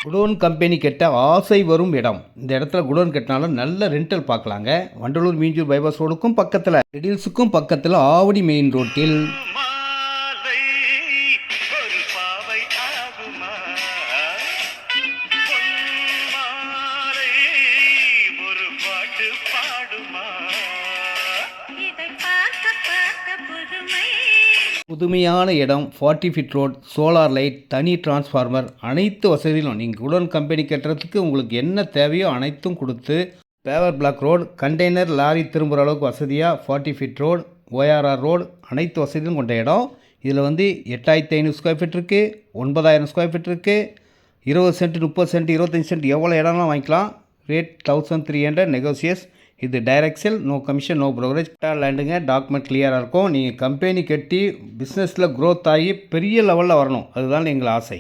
Godown company கட்ட ஆசை வரும் இடம். இந்த இடத்துல குடோன் கட்டினாலும் நல்ல ரெண்டல் பார்க்கலாங்க. வண்டலூர் மீஞ்சூர் பைபாஸ் ரோடுக்கும் பக்கத்தில், ரெடில்ஸுக்கும் பக்கத்தில், ஆவடி மெயின் ரோட்டில். புதுமையான இடம், 40 ஃபீட் ரோட், சோலார் லைட், தனி டிரான்ஸ்ஃபார்மர், அனைத்து வசதிகளும். நீங்கள் குடோன் கம்பெனி கட்டுறதுக்கு உங்களுக்கு என்ன தேவையோ அனைத்தும் கொடுத்து, paver block road, container lorry திரும்புகிற அளவுக்கு வசதியாக 40 ஃபீட் ரோடு, ORR ரோடு, அனைத்து வசதியும் கொண்ட இடம். இதில் 8500 ஸ்கொயர் ஃபீட் இருக்குது, 9000 ஸ்கொயர் ஃபீட் இருக்குது, 20 சென்ட், 30 சென்ட், 25 சென்ட், எவ்வளோ இடம்லாம் வாங்கிக்கலாம். ரேட் 1300 நெகோசியஸ். இது direct sale, no commission, no brokerage. லேண்டுங்க, டாக்குமெண்ட் கிளியராக இருக்கும். நீங்கள் கம்பெனி கட்டி பிஸ்னஸில் க்ரோத் ஆகி பெரிய லெவலில் வரணும், அதுதான் எங்கள் ஆசை.